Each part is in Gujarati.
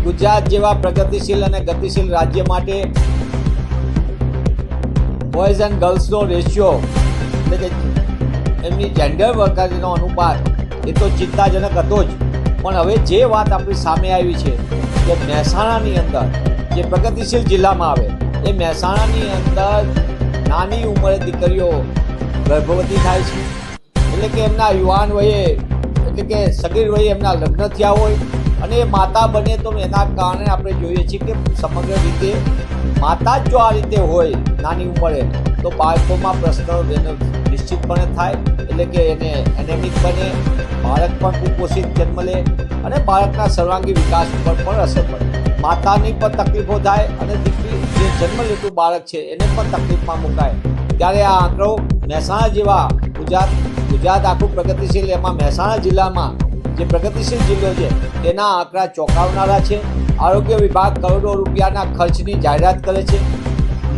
ગુજરાત જેવા પ્રગતિશીલ અને ગતિશીલ રાજ્ય માટે બોયઝ એન્ડ ગર્લ્સનો રેશિયો એટલે કે એમની જેન્ડર વર્કરનો અનુપાત એ તો ચિંતાજનક હતો જ, પણ હવે જે વાત આપણી સામે આવી છે કે મહેસાણાની અંદર જે પ્રગતિશીલ જિલ્લામાં આવે એ મહેસાણાની અંદર નાની ઉંમરે દીકરીઓ ગર્ભવતી થાય છે, એટલે કે એમના યુવાન વયે એટલે કે સગીર વયે એમના લગ્ન થયા હોય અને એ માતા બને તો એના કારણે આપણે જોઈએ છીએ કે સમગ્ર રીતે માતા જ જો આ રીતે હોય નાની ઉંમરે તો બાળકોમાં પ્રશ્નો નિશ્ચિતપણે થાય, એટલે કે એને એનેમિક બને, બાળક પણ કુપોષિત જન્મ લે અને બાળકના સર્વાંગી વિકાસ ઉપર પણ અસર પડે, માતાની પણ તકલીફો થાય અને દીકરી જે જન્મ લેતું બાળક છે એને પણ તકલીફમાં મુકાય। ત્યારે આ આંકડો મહેસાણા જેવા ગુજરાત આખું પ્રગતિશીલ એમાં મહેસાણા જિલ્લામાં જે પ્રગતિશીલ જિલ્લો છે તેના આંકડા ચોંકાવનારા છે। આરોગ્ય વિભાગ કરોડો રૂપિયાના ખર્ચની જાહેરાત કરે છે,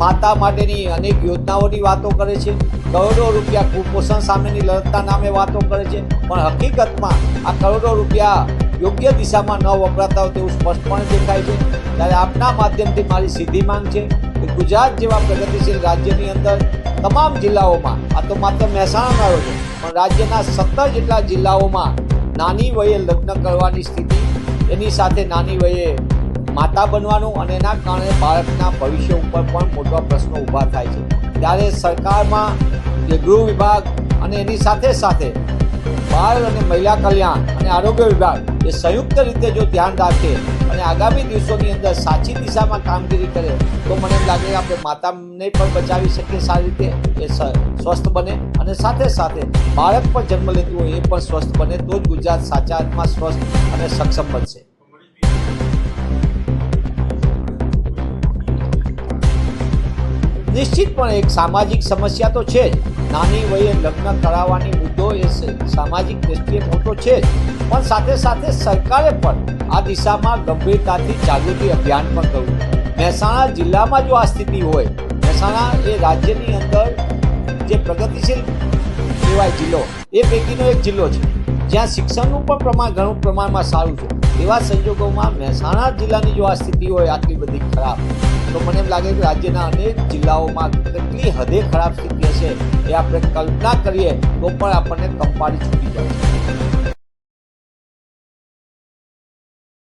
માતા માટેની અનેક યોજનાઓની વાતો કરે છે, કરોડો રૂપિયા કુપોષણ સામેની લડતના નામે વાતો કરે છે, પણ હકીકતમાં આ કરોડો રૂપિયા યોગ્ય દિશામાં ન વપરાતા હોય તેવું સ્પષ્ટપણે દેખાય છે। ત્યારે આપના માધ્યમથી મારી સીધી માંગ છે કે ગુજરાત જેવા પ્રગતિશીલ રાજ્યની અંદર તમામ જિલ્લાઓમાં, આ તો માત્ર મહેસાણાનો છે પણ રાજ્યના 17 જેટલા જિલ્લાઓમાં નાની વયે લગ્ન કરવાની સ્થિતિ, એની સાથે નાની વયે માતા બનવાનું અને એના કારણે બાળકના ભવિષ્ય ઉપર પણ મોટા પ્રશ્નો ઊભા થાય છે। ત્યારે સરકારમાં જે ગૃહ વિભાગ અને એની સાથે બાળ અને મહિલા કલ્યાણ અને આરોગ્ય વિભાગ એ સંયુક્ત રીતે જો ધ્યાન રાખે અને આગામી દિવસોની અંદર સાચી દિશામાં કામગીરી કરે તો મને એમ લાગે કે આપણે માતાને પણ બચાવી શકીએ સારી રીતે, એ સ્વસ્થ બને અને સાથે બાળક પણ જન્મ લેતું હોય એ પણ સ્વસ્થ બને, તો જ ગુજરાત સાચા અર્થમાં સ્વસ્થ અને સક્ષમ બનશે। નિશ્ચિતપણે એક સામાજિક સમસ્યા તો છે જ, નાની વયે લગ્ન કરાવવાની મુદ્દો એ સામાજિક દ્રષ્ટિએ મોટો છે જ, પણ સાથે સરકારે પણ આ દિશામાં ગંભીરતાથી જાગૃતિ અભિયાન પણ કરવું। મહેસાણા જિલ્લામાં જો આ સ્થિતિ હોય, મહેસાણા એ રાજ્યની અંદર જે પ્રગતિશીલ કહેવાય જિલ્લો એ પૈકીનો એક જિલ્લો છે જ્યાં શિક્ષણનું પણ પ્રમાણ ઘણું પ્રમાણમાં સારું છે, એવા સંજોગોમાં મહેસાણા જિલ્લાની જો આ સ્થિતિ હોય આટલી બધી ખરાબ, તો મને એમ લાગે કે રાજ્યના અનેક જિલ્લાઓમાં કેટલી હદે ખરાબ સ્થિતિ હશે એ આપણે કલ્પના કરીએ તો પણ આપણને કંપાળી છૂટી જાય છે।